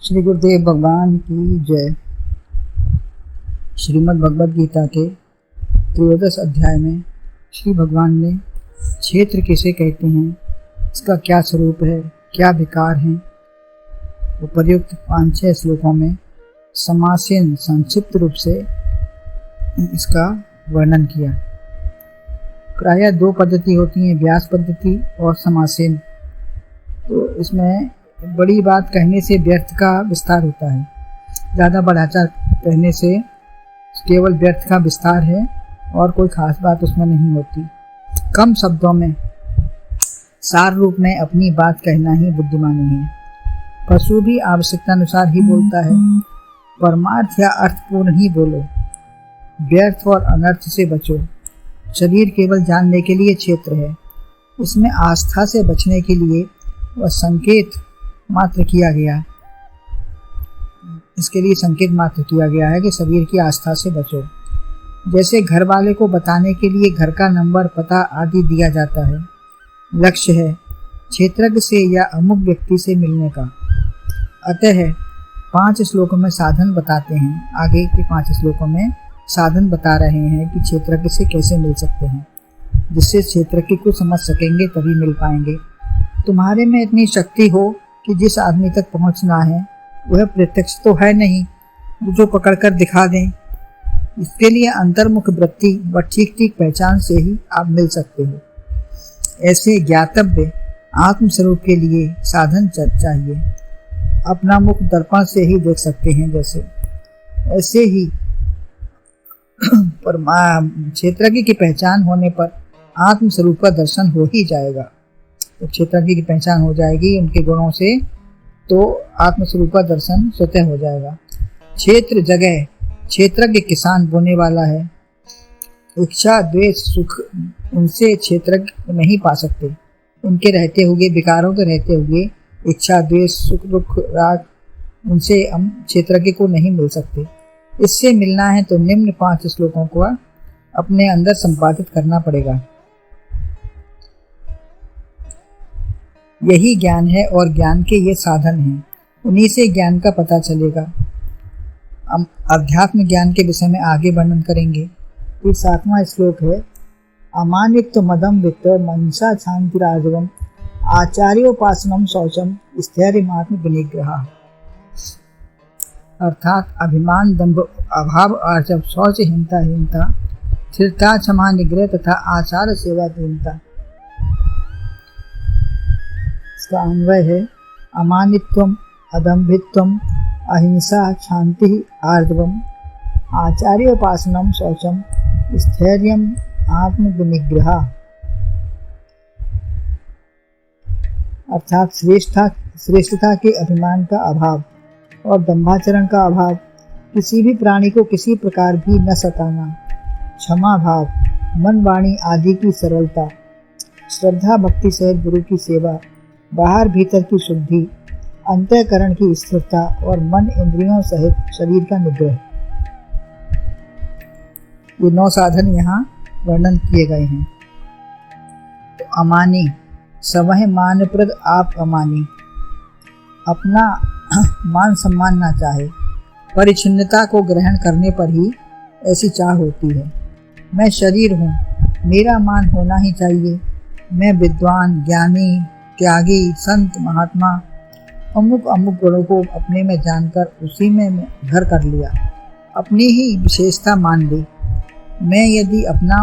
श्री गुरुदेव भगवान की जय। श्रीमद् भगवद गीता के त्रयोदश अध्याय में श्री भगवान ने क्षेत्र किसे कहते हैं, इसका क्या स्वरूप है, क्या विकार हैं, उपर्युक्त 5-6 श्लोकों में समासेन संक्षिप्त रूप से इसका वर्णन किया। प्रायः 2 पद्धति होती हैं, व्यास पद्धति और समासेन। तो इसमें बड़ी बात कहने से व्यर्थ का विस्तार होता है, ज़्यादा बढ़ाचढ़ कहने से केवल व्यर्थ का विस्तार है और कोई खास बात उसमें नहीं होती। कम शब्दों में सार रूप में अपनी बात कहना ही बुद्धिमानी है। पशु भी आवश्यकता अनुसार ही बोलता है, परमार्थ या अर्थपूर्ण ही बोलो, व्यर्थ और अनर्थ से बचो। शरीर केवल जानने के लिए क्षेत्र है, इसमें आस्था से बचने के लिए वह संकेत मात्र किया गया, इसके लिए संकेत मात्र किया गया है कि शरीर की आस्था से बचो। जैसे घर वाले को बताने के लिए घर का नंबर, पता आदि दिया जाता है। लक्ष्य है क्षेत्रज्ञ से या अमुक व्यक्ति से मिलने का। अतः 5 श्लोकों में साधन बताते हैं, आगे के 5 श्लोकों में साधन बता रहे हैं कि क्षेत्रज्ञ से कैसे मिल सकते हैं, जिससे क्षेत्रज्ञ को समझ सकेंगे तभी मिल पाएंगे। तुम्हारे में इतनी शक्ति हो कि जिस आदमी तक पहुंचना है वह प्रत्यक्ष तो है नहीं, जो पकड़कर दिखा दें। इसके लिए अंतर्मुख वृत्ति व ठीक ठीक पहचान से ही आप मिल सकते हो। ऐसे ज्ञातव्य आत्मस्वरूप के लिए साधन चाहिए। अपना मुख दर्पण से ही देख सकते हैं, जैसे ऐसे ही क्षेत्रज्ञ की पहचान होने पर आत्मस्वरूप का दर्शन हो ही जाएगा। तो क्षेत्रज्ञ की पहचान हो जाएगी उनके गुणों से, तो आत्मस्वरूप का दर्शन स्वतः हो जाएगा। क्षेत्र जगह, क्षेत्रज्ञ किसान बोने वाला है। इच्छा द्वेष सुख उनसे क्षेत्रज्ञ नहीं पा सकते। उनके रहते हुए, विकारों के रहते हुए इच्छा द्वेष सुख दुख राग उनसे हम क्षेत्रज्ञ को नहीं मिल सकते। इससे मिलना है तो निम्न 5 श्लोकों को अपने अंदर संपादित करना पड़ेगा। यही ज्ञान है और ज्ञान के ये साधन हैं, उन्हीं से ज्ञान का पता चलेगा। हम अध्यात्म ज्ञान के विषय में आगे वर्णन करेंगे। ये 7वां श्लोक है। अमानित्व मदम वित्त मनसा शांति राजवम आचार्योपासनम शौचम स्थैर्यमात्म विनिग्रह। अर्थात अभिमान, दंभ, अभाव, आर्जव, शौच, हिंता, स्थिरता, क्षमा, निग्रह तथा आचार सेवा दीनता। इसका अन्वय है अमानित्वम, अदम्भित्वम, अहिंसा, शांति, आर्जवम, आचार्योपासनम शौचम, स्थैर्यम, आत्म विनिग्रह। अर्थात श्रेष्ठता के अभिमान का अभाव और दंभाचरण का अभाव, किसी भी प्राणी को किसी प्रकार भी न सताना, क्षमा भाव, मन वाणी आदि की सरलता, श्रद्धा भक्ति सहित गुरु की सेवा, बाहर भीतर की शुद्धि, अंतःकरण की स्थिरता और मन इंद्रियों सहित शरीर का निग्रह। ये 9 साधन यहाँ वर्णन किए गए हैं। तो अमानी, स्वह मानप्रद आप अमानी, अपना मान सम्मान ना चाहे, परिच्छिन्नता को ग्रहण करने पर ही ऐसी चाह होती है। मैं शरीर हूँ, मेरा मान होना ही चाहिए। मैं विद्वान, ज्ञानी, त्यागी, संत, महात्मा, अमुक गुणों को अपने में जानकर उसी में घर कर लिया, अपनी ही विशेषता मान ली। मैं यदि अपना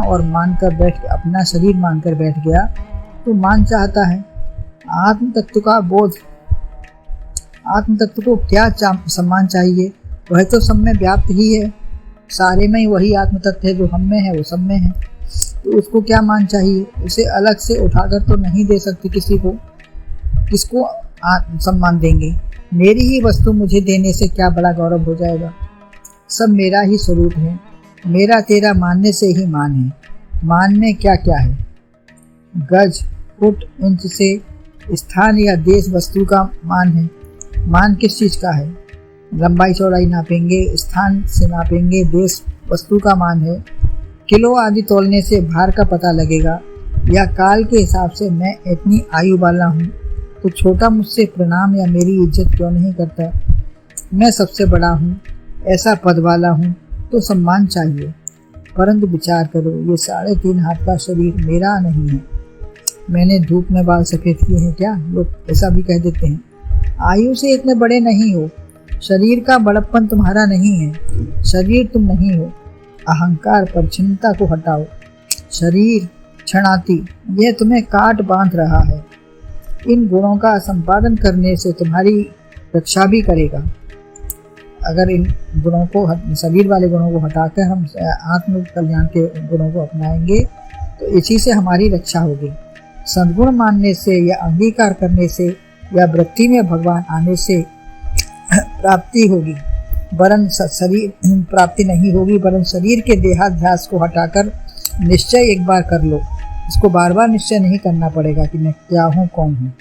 अपना शरीर मानकर बैठ गया तो मान चाहता है। आत्म तत्व का बोध, आत्म तत्व को क्या सम्मान चाहिए, वह तो सब में व्याप्त ही है। सारे में वही आत्म तत्व है, जो हम में है वो सब में है। तो उसको क्या मान चाहिए, उसे अलग से उठाकर तो नहीं दे सकते किसी को, किसको सम्मान देंगे। मेरी ही वस्तु मुझे देने से क्या बड़ा गौरव हो जाएगा। सब मेरा ही स्वरूप है, मेरा तेरा मानने से ही मान है। मान में क्या क्या है, गज, फुट, इंच से स्थान या देश वस्तु का मान है। मान किस चीज़ का है, लंबाई चौड़ाई नापेंगे, स्थान से नापेंगे, देश वस्तु का मान है। किलो आदि तोलने से भार का पता लगेगा, या काल के हिसाब से मैं इतनी आयु वाला हूँ तो छोटा मुझसे प्रणाम या मेरी इज्जत क्यों नहीं करता। मैं सबसे बड़ा हूँ, ऐसा पद वाला हूँ तो सम्मान चाहिए। परंतु विचार करो, ये 3.5 हाथ का शरीर मेरा नहीं है। मैंने धूप में बाल सफ़ेद किए हैं क्या? लोग ऐसा भी कह देते हैं। आयु से इतने बड़े नहीं हो, शरीर का बड़प्पन तुम्हारा नहीं है, शरीर तुम नहीं हो। अहंकार परिच्छिन्नता को हटाओ। शरीर क्षणाति, यह तुम्हें काट बांध रहा है। इन गुणों का संपादन करने से तुम्हारी रक्षा भी करेगा। अगर इन गुणों को, शरीर वाले गुणों को हटाकर हम आत्म कल्याण के गुणों को अपनाएंगे तो इसी से हमारी रक्षा होगी। सद्गुण मानने से या अंगीकार करने से या वृत्ति में भगवान आने से प्राप्ति होगी, वरन शरीर प्राप्ति नहीं होगी। वरन शरीर के देहाध्यास को हटाकर निश्चय एक बार कर लो। इसको बार बार निश्चय नहीं करना पड़ेगा कि मैं क्या हूँ, कौन हूँ।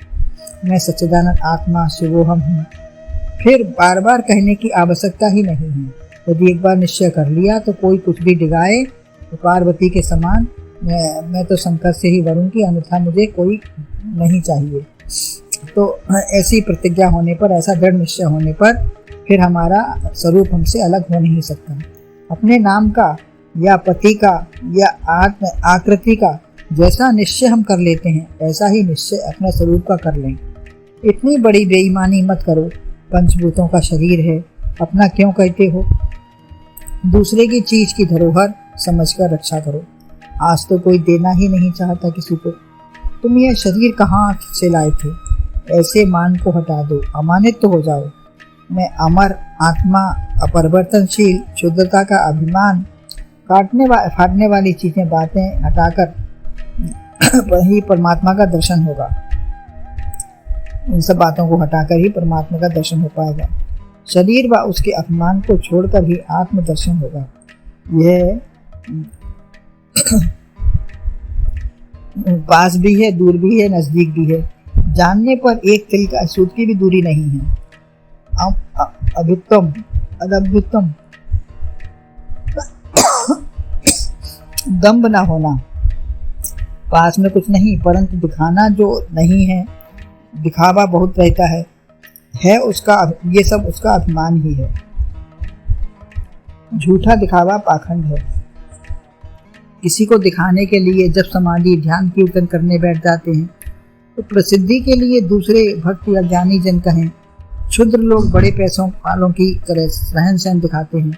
मैं सच्चिदानंद आत्मा शिवोहम हूँ। फिर बार बार कहने की आवश्यकता ही नहीं है। यदि एक बार निश्चय कर लिया तो कोई कुछ भी डिगाए तो पार्वती के समान मैं तो शंकर से ही वरूंगी, अन्यथा मुझे कोई नहीं चाहिए। तो ऐसी प्रतिज्ञा होने पर, ऐसा दृढ़ निश्चय होने पर फिर हमारा स्वरूप हमसे अलग हो नहीं सकता। अपने नाम का या पति का या आत्म आकृति का जैसा निश्चय हम कर लेते हैं, ऐसा ही निश्चय अपने स्वरूप का कर लें। इतनी बड़ी बेईमानी मत करो। पंचभूतों का शरीर है, अपना क्यों कहते हो? दूसरे की चीज की धरोहर समझकर रक्षा करो। आज तो कोई देना ही नहीं चाहता किसी को। तुम यह शरीर कहाँ से लाए थे? ऐसे मान को हटा दो, अमानित तो हो जाओ। मैं अमर आत्मा, अपरिवर्तनशील, शुद्धता का अभिमान, फाटने वाली चीजें बातें हटाकर ही परमात्मा का दर्शन होगा। इन सब बातों को हटाकर ही परमात्मा का दर्शन हो पाएगा। शरीर व उसके अभिमान को छोड़कर ही आत्म दर्शन होगा। यह पास भी है, दूर भी है, नजदीक भी है। जानने पर एक तिल का सूत की भी दूरी नहीं है। अभ्युत्तम अदभ्युत्तम दम्भ ना होना। पास में कुछ नहीं, परंतु दिखाना जो नहीं है, दिखावा बहुत रहता है उसका, ये सब उसका अभिमान ही है। झूठा दिखावा पाखंड है। किसी को दिखाने के लिए जब समाधि ध्यान कीर्तन करने बैठ जाते हैं तो प्रसिद्धि के लिए दूसरे भक्त या ज्ञानी जन कहें, क्षुद्र लोग बड़े पैसों वालों की तरह रहन सहन दिखाते हैं।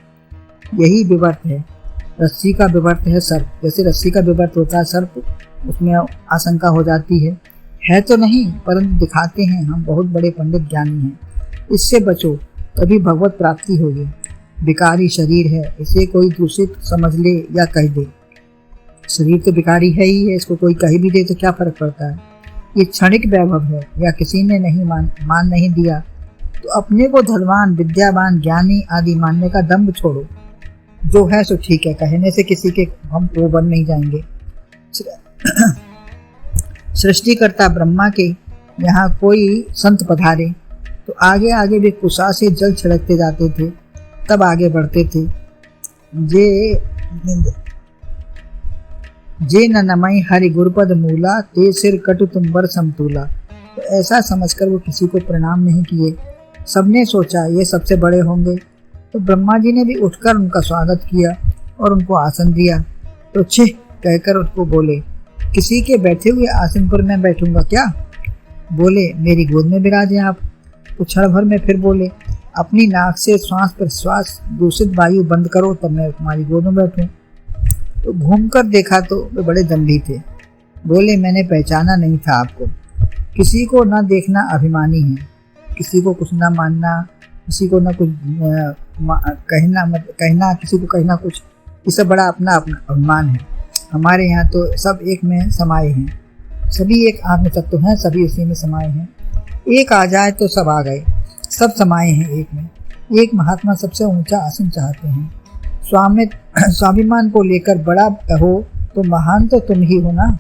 यही विवर्त है। रस्सी का विवर्त है सर्प। जैसे रस्सी का विवर्त होता है सर्प, उसमें आशंका हो जाती है तो नहीं, परंतु दिखाते हैं हम बहुत बड़े पंडित ज्ञानी हैं। इससे बचो, तभी भगवत प्राप्ति होगी। विकारी शरीर है, इसे कोई दूषित समझ ले या कह दे। शरीर तो विकारी है ही है, इसको कोई कह भी दे तो क्या फर्क पड़ता है। ये क्षणिक वैभव है, या किसी ने नहीं मान नहीं दिया तो अपने को धनवान, विद्यावान, ज्ञानी आदि मानने का दम्भ छोड़ो। जो है सो ठीक है, कहने से किसी के हम वो बन नहीं जाएंगे। सृष्टिकर्ता ब्रह्मा के यहाँ कोई संत पधारे तो आगे आगे वे कुशा से जल छिड़कते जाते थे, तब आगे बढ़ते थे। जे न नमई हरि गुरुपद मूला, ते सिर कटु तुम बर समतूला। तो ऐसा समझकर वो किसी को प्रणाम नहीं किए। सबने सोचा ये सबसे बड़े होंगे, तो ब्रह्मा जी ने भी उठकर उनका स्वागत किया और उनको आसन दिया। तो छिह कहकर उसको बोले, किसी के बैठे हुए आसन पर मैं बैठूंगा क्या? बोले, मेरी गोद में विराजे आप। तो क्षण भर में फिर बोले, अपनी नाक से श्वास प्रश्वास दूषित वायु बंद करो, तब मैं तुम्हारी गोद में बैठूं। तो घूमकर देखा तो वे बड़े दम्भी थे। बोले, मैंने पहचाना नहीं था आपको। किसी को न देखना अभिमानी है, किसी को कुछ न मानना, किसी को न कुछ कहना, किसी को कहना कुछ, ये सब बड़ा अपना अभिमान है। हमारे यहाँ तो सब एक में समाये हैं, सभी एक आत्म तत्व हैं, सभी उसी में समाये हैं। एक आ जाए तो सब आ गए, सब समाये हैं एक में। एक महात्मा सबसे ऊंचा आसन चाहते हैं। स्वाभिमान को लेकर बड़ा कहो तो महान तो तुम ही हो ना।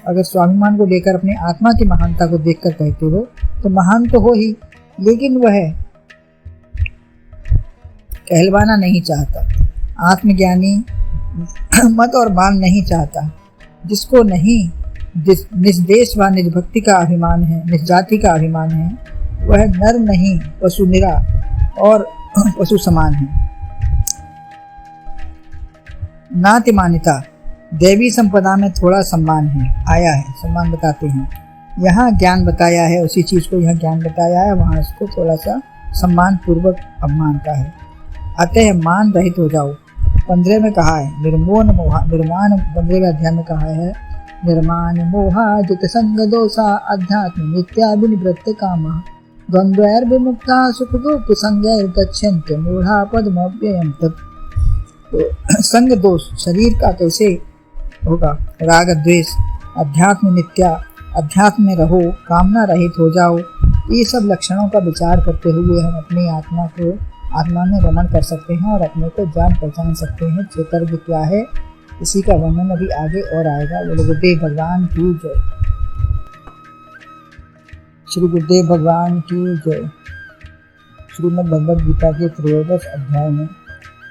अगर स्वाभिमान को लेकर अपनी आत्मा की महानता को देखकर कहते हो तो महान तो हो ही, लेकिन वह कहलवाना नहीं चाहता। आत्मज्ञानी मत और बाल नहीं चाहता। जिसको नहीं निज देश व निज भक्ति का अभिमान है, निज जाति का अभिमान है, वह नर नहीं पशु निरा और पशु समान हैं। नाति मान्यता, देवी संपदा में थोड़ा सम्मान है, आया है, सम्मान बताते हैं। यहाँ ज्ञान बताया है, उसी चीज़ को यहाँ ज्ञान बताया है, वहाँ इसको थोड़ा सा सम्मान पूर्वक अपमान का है। अतः मान रहित हो जाओ। 15 में कहा है निर्मोन मोहा, निर्माण 15वें अध्याय में कहा है निर्माण मोहा जित संग दोषा अध्यात्म नित्या विनिवृत्त कामा द्वंद्वैर विमुक्ता सुख दुख संगैर गच्छन्ति मूढ़ा पद्मव्ययम् तत्। तो संग दोष शरीर का कैसे होगा, राग द्वेष, अध्यात्म नित्या, अध्यात्म में रहो, कामना रहित हो जाओ। ये सब लक्षणों का विचार करते हुए हम अपनी आत्मा में रमण कर सकते हैं और अपने को जान पहचान सकते हैं। क्षेत्रज्ञ क्या है, इसी का वर्णन अभी आगे और आएगा। बोले गुरुदेव भगवान की जय। श्री गुरुदेव भगवान की जय। श्रीमद् भगवद गीता के त्रयोदश अध्याय में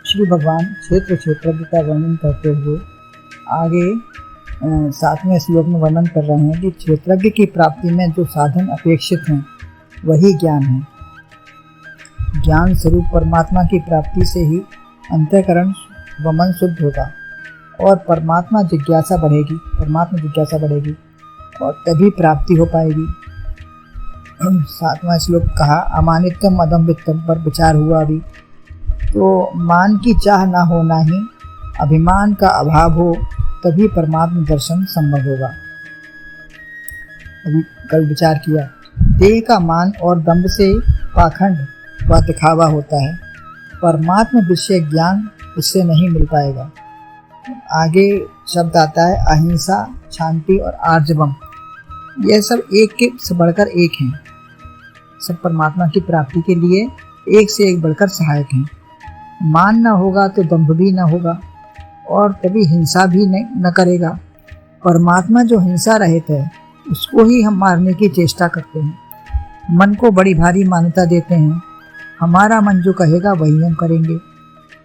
श्री भगवान क्षेत्रज्ञ का वर्णन करते हुए आगे 7वें श्लोक में वर्णन कर रहे हैं कि क्षेत्रज्ञ की प्राप्ति में जो साधन अपेक्षित हैं वही ज्ञान है। ज्ञान स्वरूप परमात्मा की प्राप्ति से ही अंतःकरण व मन शुद्ध होगा और परमात्मा जिज्ञासा बढ़ेगी और तभी प्राप्ति हो पाएगी। 7वां श्लोक कहा अमानित्यम अदम्भित्वम पर विचार हुआ अभी। तो मान की चाह ना होना ही, अभिमान का अभाव हो तभी परमात्मा दर्शन संभव होगा। अभी कल विचार किया, देह का मान और दंभ से पाखंड व दिखावा होता है, परमात्मा विषय ज्ञान इससे नहीं मिल पाएगा। आगे शब्द आता है अहिंसा, शांति और आर्जवम। यह सब एक के से बढ़कर एक हैं, सब परमात्मा की प्राप्ति के लिए एक से एक बढ़कर सहायक हैं। मान न होगा तो दंभ भी न होगा और तभी हिंसा भी न करेगा। परमात्मा जो हिंसा रहित है उसको ही हम मारने की चेष्टा करते हैं। मन को बड़ी भारी मान्यता देते हैं, हमारा मन जो कहेगा वही हम करेंगे।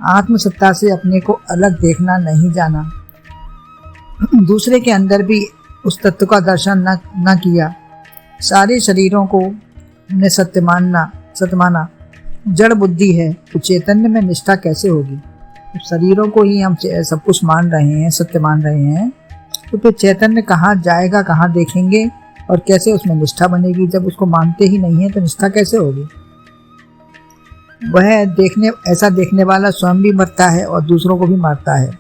आत्मसत्ता से अपने को अलग देखना नहीं जाना, दूसरे के अंदर भी उस तत्व का दर्शन न किया, सारे शरीरों को हमने सत्य माना, जड़ बुद्धि है तो चैतन्य में निष्ठा कैसे होगी। तो शरीरों को ही हम सब कुछ मान रहे हैं, सत्य मान रहे हैं, तो फिर चैतन्य कहाँ जाएगा, कहाँ देखेंगे और कैसे उसमें निष्ठा बनेगी। जब उसको मानते ही नहीं है तो निष्ठा कैसे होगी। वह ऐसा देखने वाला स्वयं भी मरता है और दूसरों को भी मारता है,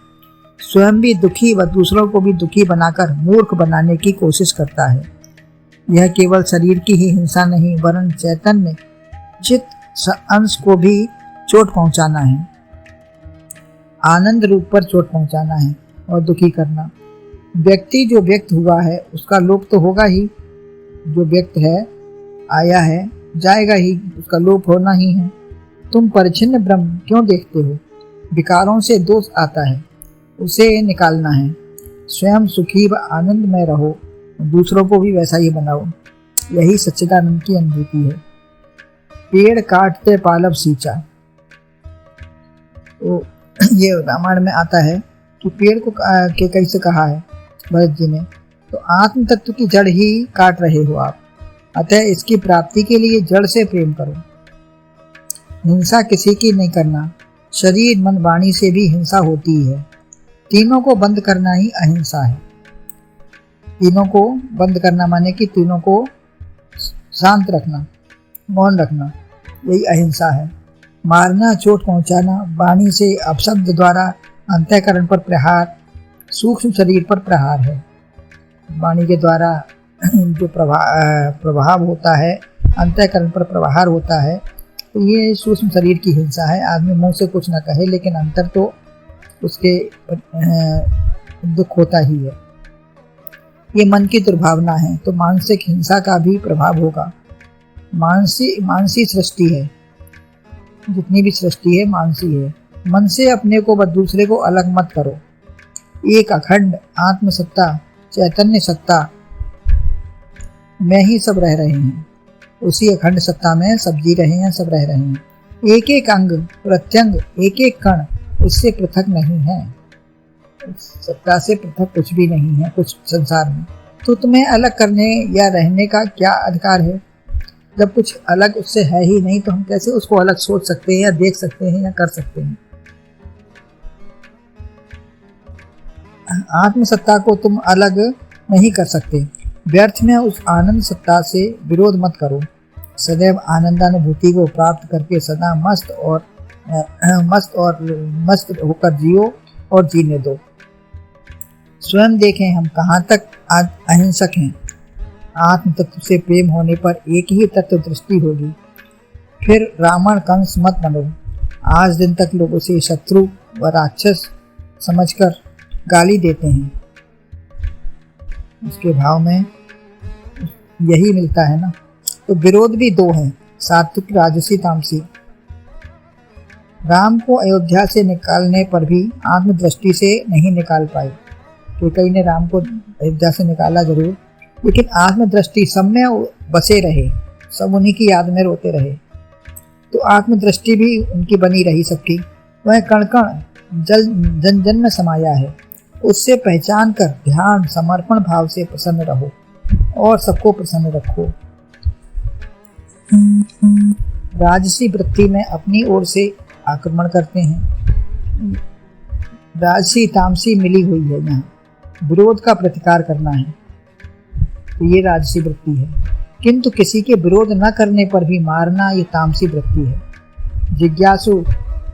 स्वयं भी दुखी व दूसरों को भी दुखी बनाकर मूर्ख बनाने की कोशिश करता है। यह केवल शरीर की ही हिंसा नहीं वरन चैतन्य चित्त अंश को भी चोट पहुंचाना है, आनंद रूप पर चोट पहुंचाना है और दुखी करना। व्यक्ति जो व्यक्त हुआ है उसका लोप तो होगा ही, जो व्यक्त है आया है जाएगा ही, उसका लोप होना ही है। तुम परिच्छिन्न ब्रह्म क्यों देखते हो, विकारों से दोष आता है, उसे निकालना है। स्वयं सुखी व आनंद में रहो, दूसरों को भी वैसा ही बनाओ, यही सच्चिदानंद की अनुभूति है। पेड़ काटते पालव सींचा, तो ये रामायण में आता है कि पेड़ को के कैसे कहा है भरत जी ने, तो आत्म तत्व की जड़ ही काट रहे हो आप, अतः इसकी प्राप्ति के लिए जड़ से प्रेम करो। हिंसा किसी की नहीं करना, शरीर मन वाणी से भी हिंसा होती है, तीनों को बंद करना ही अहिंसा है। तीनों को बंद करना माने कि तीनों को शांत रखना, मौन रखना, यही अहिंसा है। मारना, चोट पहुंचाना, वाणी से अपशब्द द्वारा अंतःकरण पर प्रहार, सूक्ष्म शरीर पर प्रहार है। वाणी के द्वारा जो प्रभाव होता है, अंतःकरण पर प्रहार होता है, तो ये सूक्ष्म शरीर की हिंसा है। आदमी मुंह से कुछ ना कहे लेकिन अंतर तो उसके दुख होता ही है। ये मन की दुर्भावना है, तो मानसिक हिंसा का भी प्रभाव होगा। मानसी सृष्टि है, जितनी भी सृष्टि है मानसी है। मन से अपने को व दूसरे को अलग मत करो। एक अखंड आत्मसत्ता, चैतन्य सत्ता में ही सब रह रहे हैं, उसी अखंड सत्ता में सब जी रहे हैं, सब रह रहे हैं। एक एक अंग प्रत्यंग, एक एक कण उससे पृथक नहीं है, सत्ता से पृथक कुछ भी नहीं है कुछ संसार में। तो तुम्हें अलग करने या रहने का क्या अधिकार है। जब कुछ अलग उससे है ही नहीं तो हम कैसे उसको अलग सोच सकते हैं या देख सकते हैं या कर सकते हैं। आत्मसत्ता को तुम अलग नहीं कर सकते। व्यर्थ में उस आनंद सत्ता से विरोध मत करो। सदैव आनंदानुभूति को प्राप्त करके सदा मस्त होकर जियो और जीने दो। स्वयं देखें हम कहाँ तक अहिंसक हैं। आत्म तत्व से प्रेम होने पर एक ही तत्व दृष्टि होगी। फिर रावण कंस मत बनो। आज दिन तक लोग उसे शत्रु व राक्षस समझकर गाली देते हैं। उसके भाव में यही मिलता है ना। तो विरोध भी दो हैं, सात्विक राजसी तामसी। राम को अयोध्या से निकालने पर भी आत्मदृष्टि से नहीं निकाल पाए। कैकेयी ने राम को अयोध्या से निकाला जरूर, लेकिन आत्मदृष्टि सब में बसे रहे, सब उन्हीं की याद में रोते रहे। तो आत्मदृष्टि भी उनकी बनी रही सबकी। वह कण कण जन जन में समाया है। उससे पहचान कर ध्यान समर्पण भाव से प्रसन्न रहो और सबको प्रसन्न रखो। राजसी वृत्ति में अपनी ओर से आक्रमण करते हैं। राजसी तामसी मिली हुई है। यहाँ विरोध का प्रतिकार करना है, तो ये राजसी वृत्ति है। किंतु किसी के विरोध न करने पर भी मारना, ये तामसी वृत्ति है। जिज्ञासु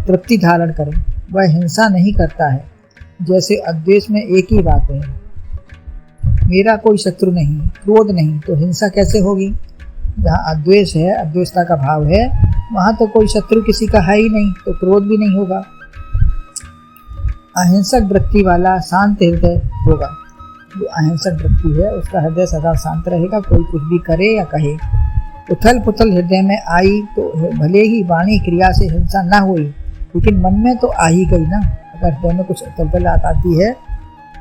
तृप्ति धारण करें, वह हिंसा नहीं करता है। जैसे अद्वेष में एक ही बात है, मेरा कोई शत्रु नहीं, क्रोध नहीं, तो हिंसा कैसे होगी। जहाँ अद्वेष है, अद्वेषता का भाव है, वहाँ तो कोई शत्रु किसी का है ही नहीं, तो क्रोध भी नहीं होगा। अहिंसक वृत्ति वाला शांत हृदय होगा। जो अहिंसक वृत्ति है उसका हृदय सदा शांत रहेगा, कोई कुछ भी करे या कहे। उथल पुथल हृदय में आई तो भले ही वाणी क्रिया से हिंसा ना हुई, लेकिन मन में तो आ ही गई ना। अगर हृदय में कुछ उथल पुथल आती है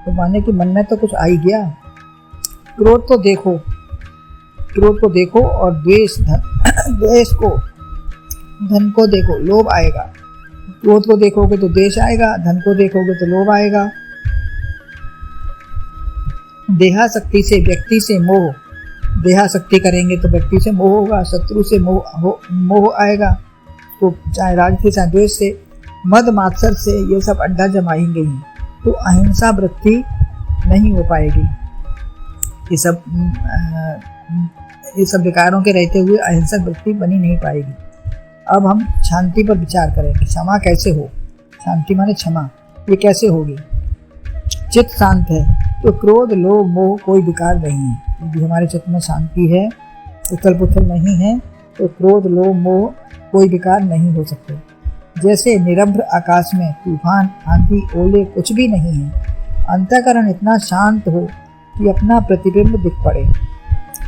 तो माने कि मन में तो कुछ आ ही गया। क्रोध को देखो और द्वेष को, धन को देखो, लोभ आएगा। क्रोध को देखोगे तो द्वेष आएगा, धन को देखोगे तो लोभ आएगा। देहासक्ति से व्यक्ति से मोह, देहासक्ति करेंगे तो व्यक्ति से मोह होगा, शत्रु से मोह आएगा, तो चाहे राग से चाहे द्वेष से, मद मात्सर से, ये सब अड्डा जमाएंगे ही, तो अहिंसा वृत्ति नहीं हो पाएगी। ये सब विकारों के रहते हुए अहिंसक वृत्ति बनी नहीं पाएगी। अब हम शांति पर विचार करें कि क्षमा कैसे हो। शांति माने क्षमा, ये कैसे होगी। चित्त शांत है तो क्रोध लोभ मोह कोई विकार नहीं है। यदि हमारे चित्त में शांति है, उथल पुथल नहीं है, तो क्रोध लोभ मोह कोई विकार नहीं हो सकते। जैसे निरभ्र आकाश में तूफान आंधी ओले कुछ भी नहीं है। अंतःकरण इतना शांत हो कि अपना प्रतिबिंब दिख पड़े।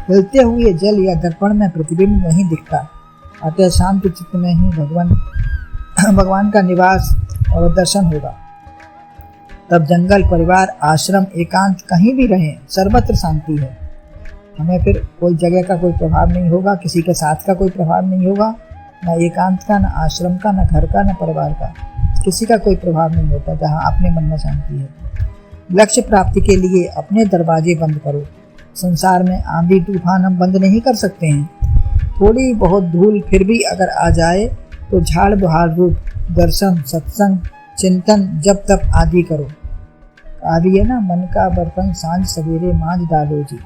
हिलते हुए जल या दर्पण में प्रतिबिंब नहीं दिखता। अतः शांत चित्त में ही भगवान का निवास और दर्शन होगा। तब जंगल, परिवार, आश्रम, एकांत कहीं भी रहें, सर्वत्र शांति है। हमें फिर कोई जगह का कोई प्रभाव नहीं होगा, किसी के साथ का कोई प्रभाव नहीं होगा, न एकांत का, न आश्रम का, न घर का, न परिवार का, किसी का कोई प्रभाव नहीं होता जहाँ अपने मन में शांति है। लक्ष्य प्राप्ति के लिए अपने दरवाजे बंद करो। संसार में आंधी तूफान हम बंद नहीं कर सकते हैं। थोड़ी बहुत धूल फिर भी अगर आ जाए तो झाड़ बहार रूप दर्शन, सत्संग, चिंतन, जप तप आदि करो। आदि है ना, मन का बर्तन सांझ सवेरे मांझ डालो जी।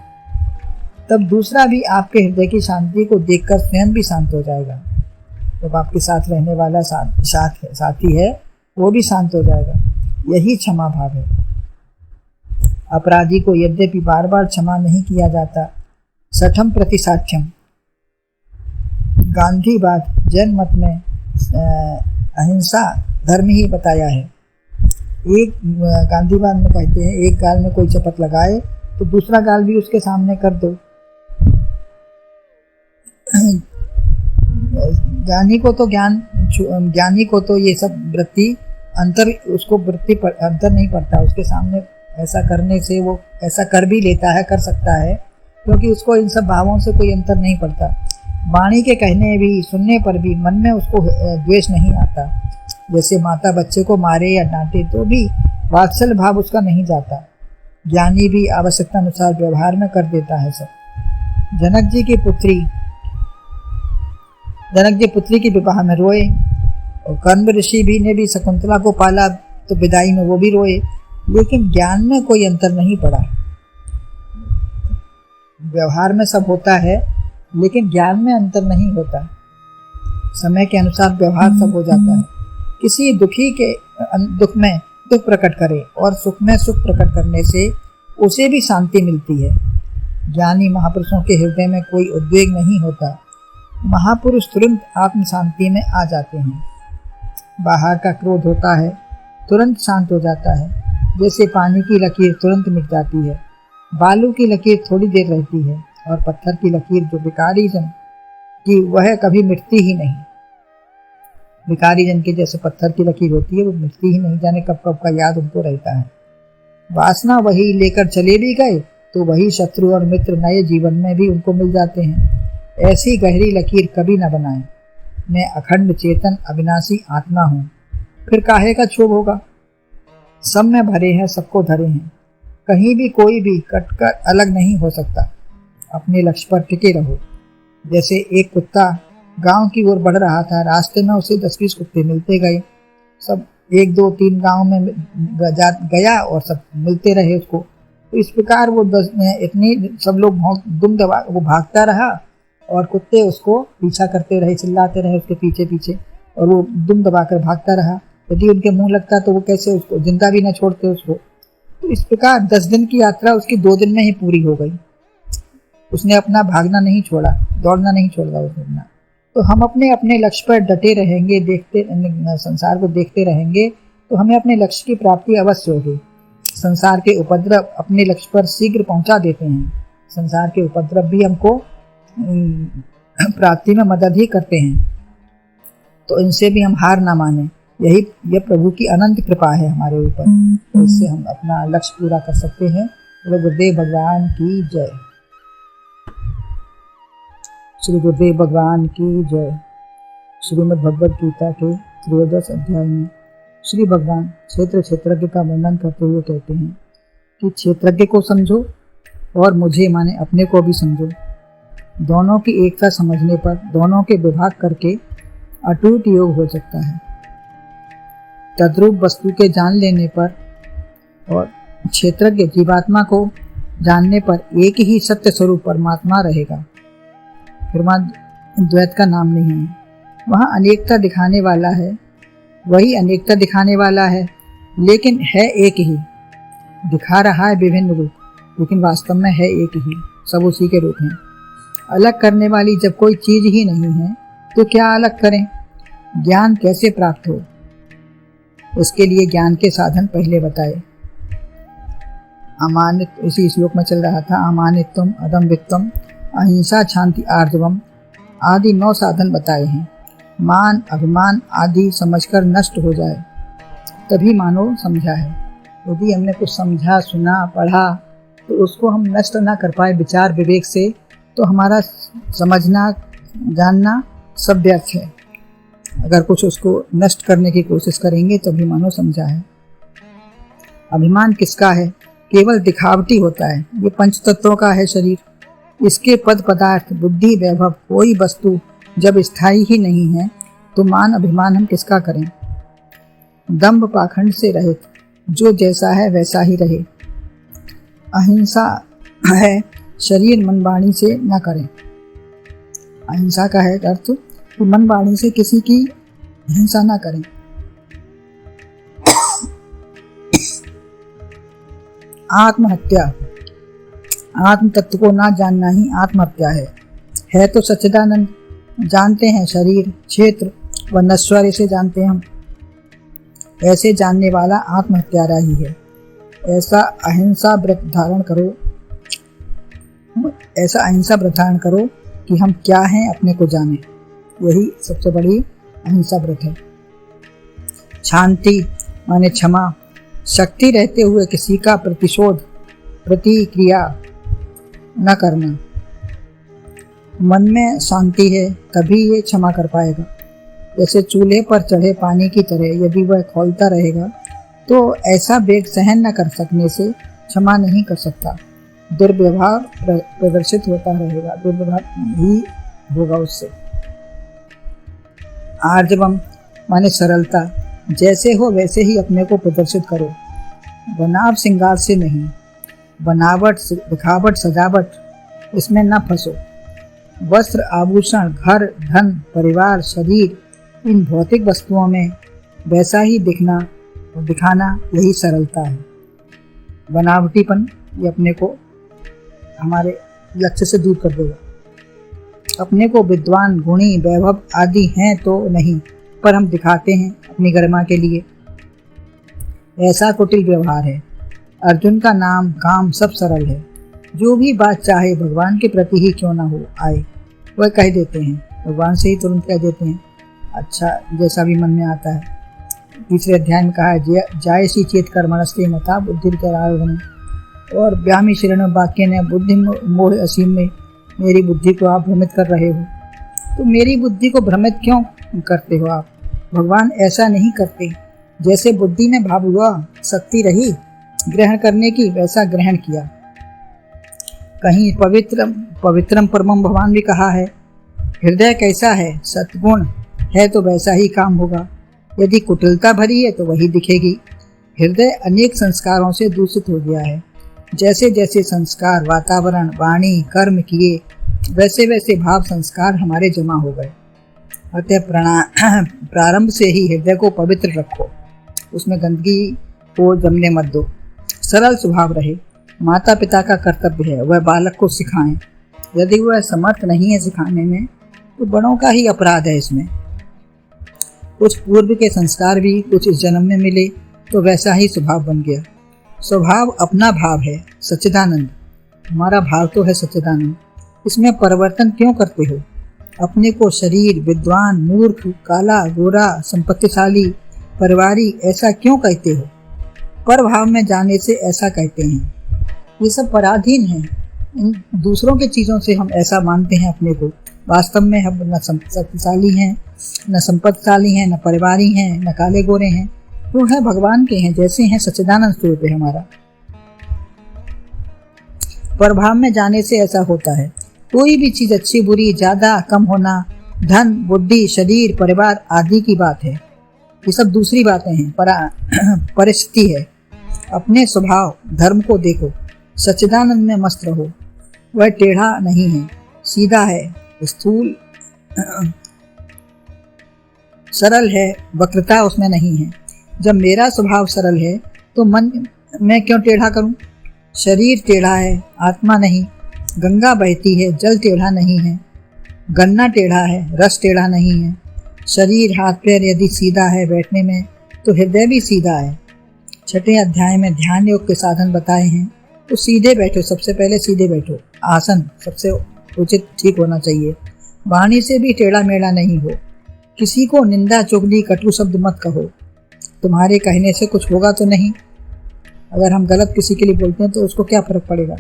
तब दूसरा भी आपके हृदय की शांति को देखकर स्वयं भी शांत हो जाएगा। जब आपके साथ रहने वाला साथी है वो भी शांत हो जाएगा। यही क्षमा भाव है। अपराधी को यद्यपि बार बार क्षमा नहीं किया जाता, सठम प्रति साक्ष्यम। गांधीवाद जैन मत में अहिंसा धर्म ही बताया है। एक गांधीवाद में कहते हैं, एक गाल में कोई चपत लगाए तो दूसरा गाल भी उसके सामने कर दो। ज्ञानी को तो ये सब वृत्ति अंतर नहीं पड़ता। उसके सामने ऐसा करने से वो ऐसा कर भी लेता है, कर सकता है, क्योंकि उसको इन सब भावों से कोई अंतर नहीं पड़ता। वाणी के कहने भी, सुनने पर भी मन में उसको द्वेष नहीं आता। जैसे माता बच्चे को मारे या डांटे तो भी वात्सल्य भाव उसका नहीं जाता। ज्ञानी भी आवश्यकता अनुसार व्यवहार में कर देता है सब। जनक जी की पुत्री जनक जी पुत्री की विवाह में रोए, और कर्ण ऋषि भी ने भी शकुंतला को पाला तो विदाई में वो भी रोए, लेकिन ज्ञान में कोई अंतर नहीं पड़ा। व्यवहार में सब होता है लेकिन ज्ञान में अंतर नहीं होता। समय के अनुसार व्यवहार सब हो जाता है। किसी दुखी के दुख में दुख प्रकट करे और सुख में सुख प्रकट करने से उसे भी शांति मिलती है। ज्ञानी महापुरुषों के हृदय में कोई उद्वेग नहीं होता। महापुरुष तुरंत आत्म शांति में आ जाते हैं। बाहर का क्रोध होता है तुरंत शांत हो जाता है, जैसे पानी की लकीर तुरंत मिट जाती है। बालू की लकीर थोड़ी देर रहती है और पत्थर की लकीर जो भिखारी जन की वह कभी मिटती ही नहीं। भिखारी जन के जैसे पत्थर की लकीर होती है वो मिटती ही नहीं, जाने कब कब का याद उनको रहता है। वासना वही लेकर चले भी गए तो वही शत्रु और मित्र नए जीवन में भी उनको मिल जाते हैं। ऐसी गहरी लकीर कभी न बनाएं। मैं अखंड चेतन अविनाशी आत्मा हूँ, फिर काहे का क्षोभ होगा। सब में भरे हैं, सबको धरे हैं, कहीं भी कोई भी कटकर अलग नहीं हो सकता। अपने लक्ष्य पर टिके रहो। जैसे एक कुत्ता गांव की ओर बढ़ रहा था, रास्ते में उसे 10-20 कुत्ते मिलते गए। सब 1, 2, 3 गांव में गया और सब मिलते रहे उसको। तो इस प्रकार वो इतनी सब लोग दुम दबा वो भागता रहा और कुत्ते उसको पीछा करते रहे, चिल्लाते रहे उसके पीछे पीछे, और वो दुम दबाकर भागता रहा। यदि उनके मुंह लगता तो वो कैसे उसको जिंदा भी न छोड़ते उसको। तो इस प्रकार 10 दिन की यात्रा उसकी 2 दिन में ही पूरी हो गई। उसने अपना भागना नहीं छोड़ा, दौड़ना नहीं छोड़ा उसने अपना। तो हम अपने अपने लक्ष्य पर डटे रहेंगे, संसार को देखते रहेंगे तो हमें अपने लक्ष्य की प्राप्ति अवश्य होगी। संसार के उपद्रव अपने लक्ष्य पर शीघ्र पहुंचा देते हैं। संसार के उपद्रव भी हमको प्राप्ति में मदद ही करते हैं, तो इनसे भी हम हार ना माने। यह प्रभु की अनंत कृपा है हमारे ऊपर, तो इससे हम अपना लक्ष्य पूरा कर सकते हैं। तो गुरुदेव भगवान की जय। श्री गुरुदेव भगवान की जय। श्रीमद् भगवद गीता के 13 अध्याय में श्री भगवान क्षेत्र क्षेत्रज्ञ का वर्णन करते हुए कहते हैं कि क्षेत्रज्ञ को समझो और मुझे माने अपने को भी समझो। दोनों की एकता समझने पर, दोनों के विभाग करके अटूट योग हो सकता है। तद्रूप वस्तु के जान लेने पर और क्षेत्रज्ञ जीवात्मा को जानने पर एक ही सत्य स्वरूप परमात्मा रहेगा। फिर वहाँ द्वैत का नाम नहीं है। वहाँ अनेकता दिखाने वाला है, वही अनेकता दिखाने वाला है, लेकिन है एक ही। दिखा रहा है विभिन्न रूप, लेकिन वास्तव में है एक ही, सब उसी के रूप हैं। अलग करने वाली जब कोई चीज ही नहीं है तो क्या अलग करें। ज्ञान कैसे प्राप्त हो, उसके लिए ज्ञान के साधन पहले बताए। अमानित, इसी श्लोक में चल रहा था, अमानित्वम, अदम्भित्वम, अहिंसा, शांति, आर्जवम आदि 9 साधन बताए हैं। मान अभिमान आदि समझकर नष्ट हो जाए तभी मानो समझा है। यदि हमने कुछ समझा, सुना, पढ़ा तो उसको हम नष्ट ना कर पाए विचार विवेक से, तो हमारा समझना जानना सब व्यर्थ है। अगर कुछ उसको नष्ट करने की कोशिश करेंगे तभी मानो समझा है। अभिमान किसका है? केवल दिखावटी होता है। ये 5 तत्वों का है शरीर। इसके पद पदार्थ, बुद्धि, वैभव, कोई वस्तु जब स्थायी ही नहीं है तो मान अभिमान हम किसका करें। दंभ पाखंड से रहित, जो जैसा है वैसा ही रहे। अहिंसा है, शरीर मन वाणी से न करें। अहिंसा का है अर्थ कि मन वाणी से किसी की हिंसा न करें। आत्महत्या, आत्म तत्व को ना जानना ही आत्महत्या है तो सच्चिदानंद। जानते हैं शरीर, क्षेत्र व नश्वर, इसे जानते हैं हम। ऐसे जानने वाला आत्महत्यारा ही है। ऐसा अहिंसा व्रत धारण करो कि हम क्या हैं अपने को जाने। यही सबसे बड़ी अहिंसा व्रत है। शांति माने क्षमा, शक्ति रहते हुए किसी का प्रतिक्रिया न करना। मन में शांति है तभी ये क्षमा कर पाएगा। जैसे चूल्हे पर चढ़े पानी की तरह यदि वह खौलता रहेगा तो ऐसा वेग सहन न कर सकने से क्षमा नहीं कर सकता। दुर्व्यवहार प्रदर्शित होता रहेगा, दुर्व्यवहार ही होगा उससे। आर्जवम माने सरलता, जैसे हो वैसे ही अपने को प्रदर्शित करो, बनाव श्रृंगार से नहीं, बनावट दिखावट सजावट इसमें न फंसो। वस्त्र आभूषण घर धन परिवार शरीर इन भौतिक वस्तुओं में वैसा ही दिखना और दिखाना यही सरलता है। बनावटीपन ये अपने को हमारे लक्ष्य से दूर कर देगा। अपने को विद्वान गुणी वैभव आदि हैं तो नहीं, पर हम दिखाते हैं अपनी गरिमा के लिए, ऐसा कुटिल व्यवहार है। अर्जुन का नाम काम सब सरल है, जो भी बात चाहे भगवान के प्रति ही क्यों ना हो आए वह कह देते हैं, भगवान से ही तुरंत कह देते हैं, अच्छा जैसा भी मन में आता है। तीसरे अध्याय में कहा है जायसी चेत कर्मणस्ते मता बुद्धि विचाराधन, और व्यामी शरण वाक्य ने बुद्धि मोह असीम में मेरी बुद्धि को आप भ्रमित कर रहे हो। तो मेरी बुद्धि को भ्रमित क्यों करते हो आप? भगवान ऐसा नहीं करते। जैसे बुद्धि में भाव हुआ शक्ति रही ग्रहण करने की, वैसा ग्रहण किया। कहीं पवित्रम परमम भगवान भी कहा है। हृदय कैसा है, सद्गुण है तो वैसा ही काम होगा, यदि कुटिलता भरी है तो वही दिखेगी। हृदय अनेक संस्कारों से दूषित हो गया है। जैसे जैसे संस्कार वातावरण वाणी कर्म किए, वैसे वैसे भाव संस्कार हमारे जमा हो गए। अतः प्रारंभ से ही हृदय को पवित्र रखो, उसमें गंदगी को जमने मत दो, सरल स्वभाव रहे। माता पिता का कर्तव्य है वह बालक को सिखाएं, यदि वह समर्थ नहीं है सिखाने में तो बड़ों का ही अपराध है इसमें। कुछ पूर्व के संस्कार भी कुछ इस जन्म में मिले तो वैसा ही स्वभाव बन गया। स्वभाव अपना भाव है सच्चिदानंद, हमारा भाव तो है सच्चिदानंद, इसमें परिवर्तन क्यों करते हो? अपने को शरीर विद्वान मूर्ख काला गोरा संपत्तिशाली परिवारी ऐसा क्यों कहते हो? पर भाव में जाने से ऐसा कहते हैं। ये सब पराधीन है, इन दूसरों की चीज़ों से हम ऐसा मानते हैं अपने को। वास्तव में हम न शक्तिशाली हैं न संपत्तिशाली हैं न परिवारी हैं न काले गोरे हैं, वो है भगवान के हैं, जैसे हैं सच्चिदानंद स्वरूप है हमारा। प्रभाव में जाने से ऐसा होता है। कोई भी चीज अच्छी बुरी ज्यादा कम होना धन बुद्धि शरीर परिवार आदि की बात है, ये सब दूसरी बातें हैं, परिस्थिति है। अपने स्वभाव धर्म को देखो, सच्चिदानंद में मस्त रहो। वह टेढ़ा नहीं है, सीधा है, स्थूल सरल है, वक्रता उसमें नहीं है। जब मेरा स्वभाव सरल है तो मन मैं क्यों टेढ़ा करूं? शरीर टेढ़ा है, आत्मा नहीं। गंगा बहती है, जल टेढ़ा नहीं है। गन्ना टेढ़ा है, रस टेढ़ा नहीं है। शरीर हाथ पैर यदि सीधा है बैठने में तो हृदय भी सीधा है। छठे अध्याय में ध्यान योग के साधन बताए हैं, तो सीधे बैठो, सबसे पहले सीधे बैठो। आसन सबसे उचित ठीक होना चाहिए। वाणी से भी टेढ़ा मेढ़ा नहीं हो। किसी को निंदा चुगली कटु शब्द मत कहो, तुम्हारे कहने से कुछ होगा तो नहीं। अगर हम गलत किसी के लिए बोलते हैं तो उसको क्या फर्क पड़ेगा?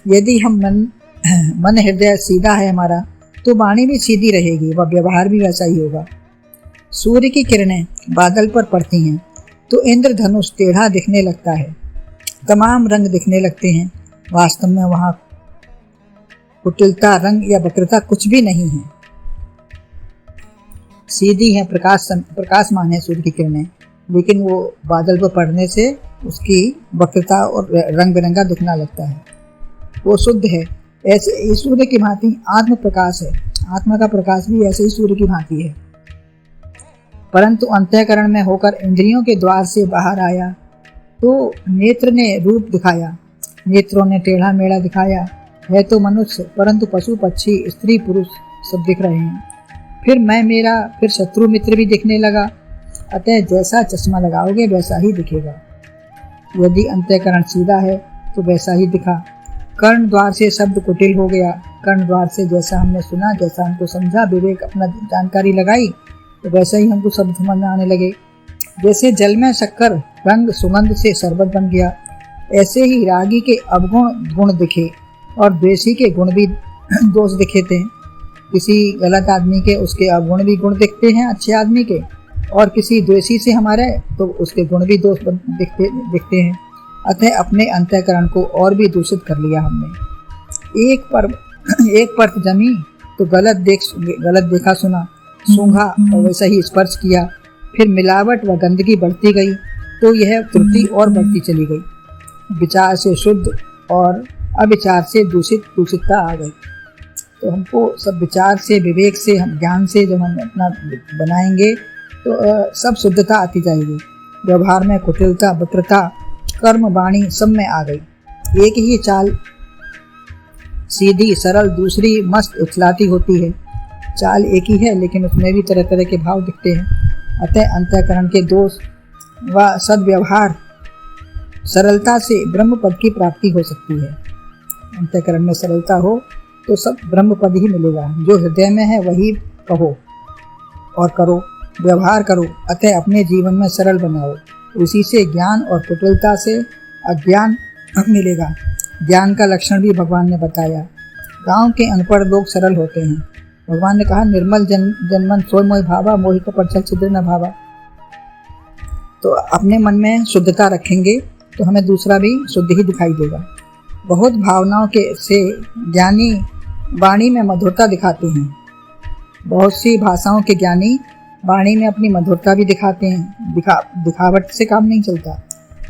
यदि हम मन हृदय सीधा है हमारा तो वाणी भी सीधी रहेगी, वह व्यवहार भी वैसा ही होगा। सूर्य की किरणें बादल पर पड़ती हैं तो इंद्रधनुष टेढ़ा दिखने लगता है, तमाम रंग दिखने लगते हैं। वास्तव में वहाँ कुटिलता रंग या वक्रता कुछ भी नहीं है, सीधी है, प्रकाशमान है सूर्य की किरणें, लेकिन वो बादल पर पड़ने से उसकी वक्रता और रंग बिरंगा दिखना लगता है। वो शुद्ध है। ऐसे ही सूर्य की भांति आत्म प्रकाश है, आत्मा का प्रकाश भी ऐसे ही सूर्य की भांति है। परंतु अंतःकरण में होकर इंद्रियों के द्वार से बाहर आया तो नेत्र ने रूप दिखाया, नेत्रों ने टेढ़ा मेढ़ा दिखाया। है तो मनुष्य परंतु पशु पक्षी स्त्री पुरुष सब दिख रहे हैं। फिर मैं मेरा, फिर शत्रु मित्र भी दिखने लगा। अतः जैसा चश्मा लगाओगे वैसा ही दिखेगा। यदि अंतःकरण सीधा है तो वैसा ही दिखा। कर्ण द्वार से शब्द कुटिल हो गया। कर्ण द्वार से जैसा हमने सुना, जैसा हमको समझा, विवेक अपना जानकारी लगाई तो वैसा ही हमको शब्द समझ में आने लगे। जैसे जल में शक्कर रंग सुगंध से शरबत बन गया, ऐसे ही रागी के अवगुण गुण दिखे और द्वेषी के गुण भी दोष दिखे थे। किसी गलत आदमी के उसके अवगुण भी गुण दिखते हैं अच्छे आदमी के, और किसी द्वेषी से हमारे तो उसके गुण भी दोष दिखते हैं। अतः अपने अंतःकरण को और भी दूषित कर लिया हमने। एक परत जमी तो गलत देखा सुना, सूंघा और वैसा ही स्पर्श किया, फिर मिलावट व गंदगी बढ़ती गई तो यह त्रुटि और बढ़ती चली गई। विचार से शुद्ध और अविचार से दूषितता आ गई। तो हमको सब विचार से, विवेक से, हम ज्ञान से जब हम अपना बनाएंगे तो सब शुद्धता आती जाएगी। व्यवहार में कुटिलता, वक्रता, कर्म, वाणी सब में आ गई। एक ही चाल सीधी सरल, दूसरी मस्त उछलाती होती है। चाल एक ही है लेकिन उसमें भी तरह तरह के भाव दिखते हैं। अतः अंतःकरण के दोष व सद्व्यवहार सरलता से ब्रह्म पद की प्राप्ति हो सकती है। अंतःकरण में सरलता हो तो सब ब्रह्म पद ही मिलेगा। जो हृदय में है वही कहो और करो, व्यवहार करो। अतः अपने जीवन में सरल बनाओ, उसी से ज्ञान और कुटिलता से अज्ञान मिलेगा। ज्ञान का लक्षण भी भगवान ने बताया। गांव के अनपढ़ लोग सरल होते हैं। भगवान ने कहा, निर्मल जनमन सोय मोहि भावा, मोहि कपट छल छिद्र न भावा। तो अपने मन में शुद्धता रखेंगे तो हमें दूसरा भी शुद्ध ही दिखाई देगा। बहुत भावनाओं के से ज्ञानी वाणी में मधुरता दिखाते हैं। बहुत सी भाषाओं के ज्ञानी वाणी में अपनी मधुरता भी दिखाते हैं। दिखावट से काम नहीं चलता,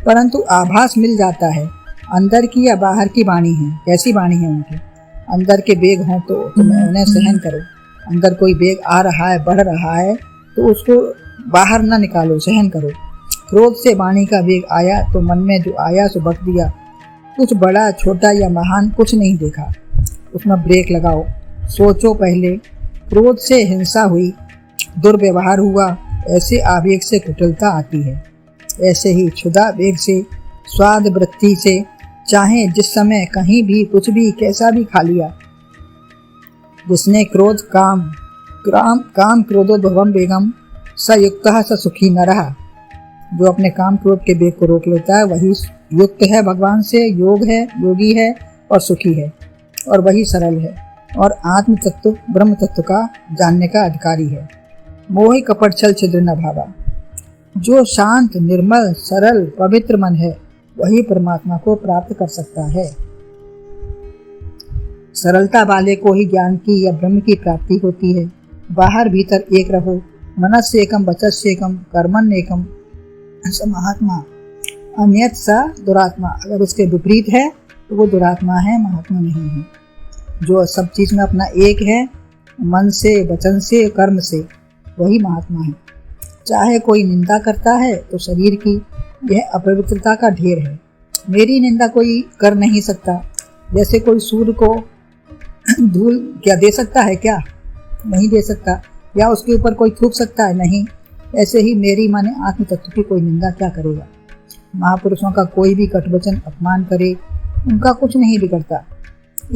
परंतु आभास मिल जाता है अंदर की या बाहर की वाणी है, कैसी वाणी है उनकी। अंदर के वेग हों तो तुम्हें उन्हें सहन करो। अंदर कोई वेग आ रहा है, बढ़ रहा है तो उसको बाहर ना निकालो, सहन करो। क्रोध से वाणी का वेग आया तो मन में जो आया सो बक दिया। कुछ बड़ा छोटा या महान कुछ नहीं देखा, उसमें ब्रेक लगाओ, सोचो पहले। क्रोध से हिंसा हुई, दुर्व्यवहार हुआ, ऐसे आवेग से कुटिलता आती है। ऐसे ही क्षुधा वेग से, स्वाद वृत्ति से, चाहे जिस समय कहीं भी कुछ भी कैसा भी खा लिया। जिसने क्रोध काम क्रोधोद्भवम वेगम स युक्तः स सुखी न रहा। जो अपने काम क्रोध के वेग को रोक लेता है वही युक्त है, भगवान से योग है, योगी है और सुखी है, और वही सरल है और आत्म तत्व ब्रह्म तत्व का जानने का अधिकारी है। मोहि कपट छल छिद्र न भावा। जो शांत, निर्मल, सरल, पवित्र मन है वही परमात्मा को प्राप्त कर सकता है। सरलता वाले को ही ज्ञान की या ब्रह्म की प्राप्ति होती है। बाहर भीतर एक रहो। मनस्य एकम वचस्य एकम कर्मण्य एकम स महात्मा अन्यत सा दुरात्मा। अगर उसके विपरीत है तो वो दुरात्मा है, महात्मा नहीं है। जो सब चीज में अपना एक है, मन से, वचन से, कर्म से, वही महात्मा है। चाहे कोई निंदा करता है तो शरीर की यह अपवित्रता का ढेर है। मेरी निंदा कोई कर नहीं सकता। जैसे कोई सूर्य को धूल क्या दे सकता है? क्या नहीं दे सकता। या उसके ऊपर कोई थूक सकता है? नहीं। ऐसे ही मेरी माने आत्म तत्व की कोई निंदा क्या करेगा। महापुरुषों का कोई भी कटवचन अपमान करे, उनका कुछ नहीं बिगड़ता।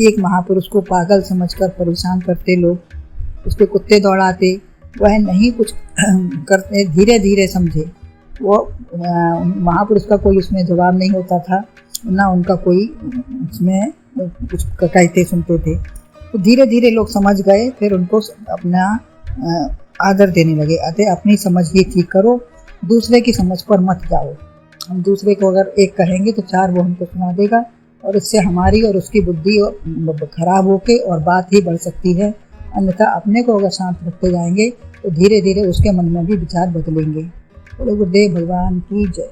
एक महापुरुष को पागल समझकर परेशान करते लोग, उसके कुत्ते दौड़ाते, वह नहीं कुछ करते, धीरे धीरे समझे। वो महापुरुष का कोई उसमें जवाब नहीं होता था, ना उनका कोई उसमें कुछ कहते सुनते थे। तो धीरे धीरे लोग समझ गए, फिर उनको अपना आदर देने लगे। अतः अपनी समझ ही ठीक करो, दूसरे की समझ पर मत जाओ। हम दूसरे को अगर एक कहेंगे तो चार वो हमको सुना देगा, और इससे हमारी और उसकी बुद्धि खराब होके और बात ही बढ़ सकती है। अन्यथा अपने को अगर शांत रखते जाएंगे तो धीरे धीरे उसके मन में भी विचार बदलेंगे। गुरुदेव भगवान की जय।